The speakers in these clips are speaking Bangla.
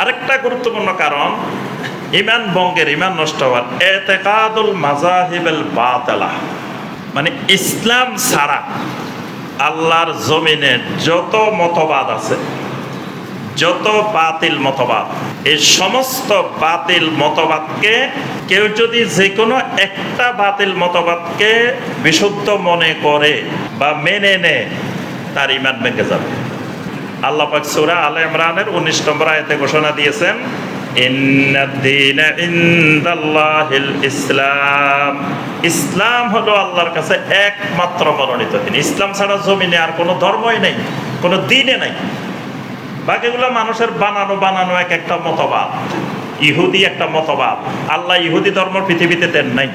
আরেকটা গুরুত্বপূর্ণ কারণ ইমান ভঙ্গের, ইমান নষ্ট হওয়ার, ইতিকাদুল মাযাহিবিল বাতিলা, মানে ইসলাম ছাড়া আল্লাহর জমিনে যত মতবাদ আছে, যত বাতিল মতবাদ, এই সমস্ত বাতিল মতবাদকে কেউ যদি যে কোনো একটা বাতিল মতবাদকে বিশুদ্ধ মনে করে বা মেনে নেয়, তার ঈমান ভেঙে যাবে। আল্লাহ পাক সূরা আলে ইমরানের 19 নম্বর আয়াতে ঘোষণা দিয়েছেন, ইন্নাদ-দীনা ইনদাল্লাহিল ইসলাম, ইসলাম হলো আল্লাহর কাছে একমাত্র মনোনীত দিন। ইসলাম ছাড়া জমিনে আর কোনো ধর্মই নেই, কোনো দিনে নাই। বাকিগুলো মানুষের বানানো এক একটা মতবাদ। ইহুদি একটা মতবাদ, আল্লাহ ইহুদি ধর্ম পৃথিবীতে দেন নাই।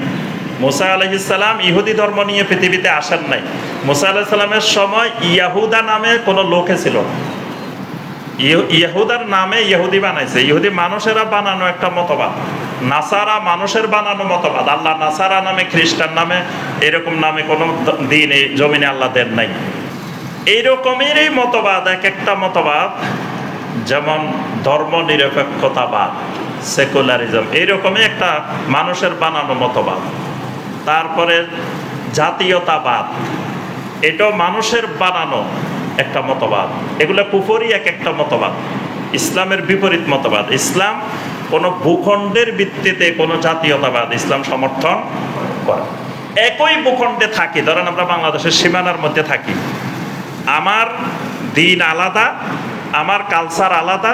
মুসা আলাইহিস সালাম ইহুদি ধর্ম নিয়ে পৃথিবীতে আসেন নাই। মুসা আলাইহিস সালামের সময় ইয়াহুদা নামে কোনো লোকে ছিল না। ইহুদার নামে ইহুদি বানাইছে, ইহুদি মানুষেরা বানানো একটা মতবাদ। নাসারা মানুষের বানানো মতবাদ। আল্লাহ নাসারা নামে, খ্রিস্টান নামে, এরকম নামে কোনো দিন এই জমিনে আল্লাহ দেন নাই। এইরকমেরই মতবাদ, এক একটা মতবাদ, যেমন ধর্ম নিরপেক্ষতাবাদ, সেকুলারিজম, এইরকমই একটা মানুষের বানানো মতবাদ। তারপরে জাতীয়তাবাদ, এটাও মানুষের বানানো একটা মতবাদ। এগুলো কুফরি এক একটা মতবাদ, ইসলামের বিপরীত মতবাদ। ইসলাম কোনো ভূখণ্ডের ভিত্তিতে কোনো জাতীয়তাবাদ ইসলাম সমর্থন করে। একই ভূখণ্ডে থাকি, ধরেন আমরা বাংলাদেশের সীমানার মধ্যে থাকি, আমার দিন আলাদা, আমার কালচার আলাদা,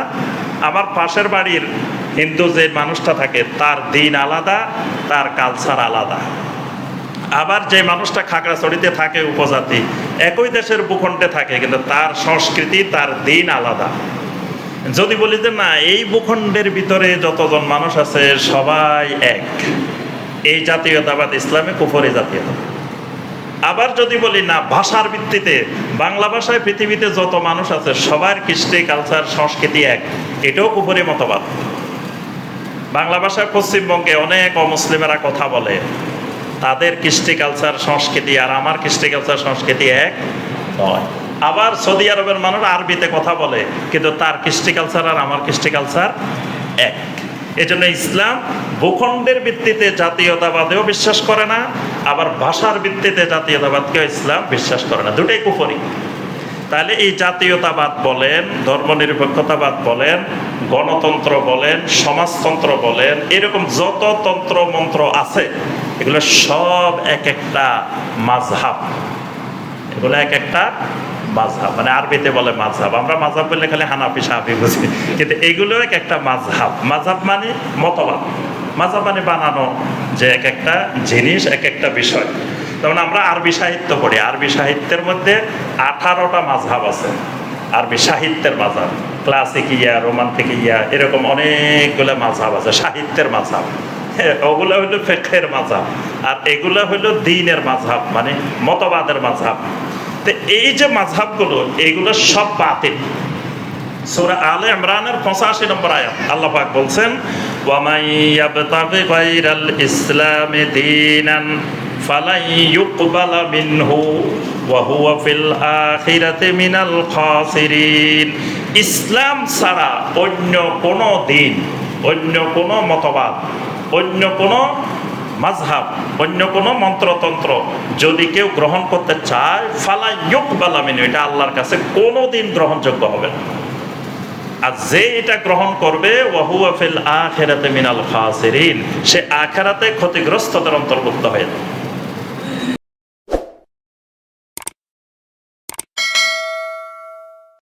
আমার পাশের বাড়ির হিন্দু যে মানুষটা থাকে তার দিন আলাদা, তার কালচার আলাদা। আবার যে মানুষটা খাগড়াছড়িতে থাকে, উপজাতি, একই দেশের ভূখণ্ডে থাকে, কিন্তু তার সংস্কৃতি, তার দিন আলাদা। যদি বলি যে না, এই ভূখণ্ডের ভিতরে যতজন মানুষ আছে সবাই এক, এই জাতীয়তাবাদ ইসলামে কুফরি জাতীয়তাবাদ। আবার যদি বলি না, ভাষার ভিত্তিতে বাংলা ভাষায় পৃথিবীতে যত মানুষ আছে সবার কৃষ্টি, কালচার, সংস্কৃতি এক, এটাও কুফরি মতবাদ। বাংলা ভাষায় পশ্চিমবঙ্গে অনেক অমুসলিমেরা কথা বলে, তাদের কৃষ্টি, কালচার, সংস্কৃতি আর আমার কৃষ্টি, কালচার, সংস্কৃতি এক নয়। আবার সৌদি আরবের মানুষ আরবিতে কথা বলে, কিন্তু তার কৃষ্টি কালচার আর আমার কৃষ্টি কালচার এক। এজন্য ইসলাম ভূখণ্ডের ভিত্তিতে জাতীয়তাবাদেও বিশ্বাস করে না, আবার ভাষার ভিত্তিতে জাতীয়তাবাদকেও ইসলাম বিশ্বাস করে না, দুটোই কুফরি। তাহলে এই জাতীয়তাবাদ বলেন, ধর্মনিরপেক্ষতাবাদ বলেন, গণতন্ত্র বলেন, সমাজতন্ত্র বলেন, এরকম যত তন্ত্র মন্ত্র আছে এগুলো সব এক একটা মাযহাব। এগুলো এক একটা মাযহাব, মানে আরবিতে বলে মাযহাব। আমরা মাযহাব বললে খালি হানাফি সাহাফি বুঝি, কিন্তু এগুলো এক একটা মাযহাব। মাযহাব মানে মতবাদ, মাযহাব মানে বানানো যে এক একটা জিনিস, এক একটা বিষয়। যেমন আমরা আরবি সাহিত্য পড়ি, আরবি সাহিত্যের মধ্যে 18টা মাযহাব আছে। আরবি সাহিত্যের মাযহাব, ক্লাসিক ইয়া, রোমান্টিক ইয়া, এরকম অনেকগুলো মাযহাব আছে, সাহিত্যের মাযহাব। ওগুলো হইলো ফিকহের মাযহাব, আর এগুলো হইলো দ্বীনের মাযহাব, মানে মতবাদের মাযহাব। তো এই যে মাযহাবগুলো, এগুলো সব বাতিল। সূরা আলে ইমরানের 85 নম্বর আয়াত আল্লাহ পাক বলছেন, ওয়া মান ইয়াবতাগি গায়রাল ইসলামি দীনান ফালাই ইউকবালা মিনহু ওয়া হুয়া ফিল আখিরাতি মিনাল খাসিরিন। ইসলাম ছাড়া অন্য কোনো দিন, অন্য কোনো মতবাদ, অন্য কোনো মাযহাব, অন্য কোনো মন্ত্রতন্ত্র যদি কেউ গ্রহণ করতে চায়, ফালা ইউকবালা মিনহু, এটা আল্লাহর কাছে কোনোদিন গ্রহণযোগ্য হবে না। আর যে এটা গ্রহণ করবে, ওয়া হুয়া ফিল আখিরাতি মিনাল খাসিরিন, সে আখিরাতে ক্ষতিগ্রস্তদের অন্তর্ভুক্ত হয়ে যাবে।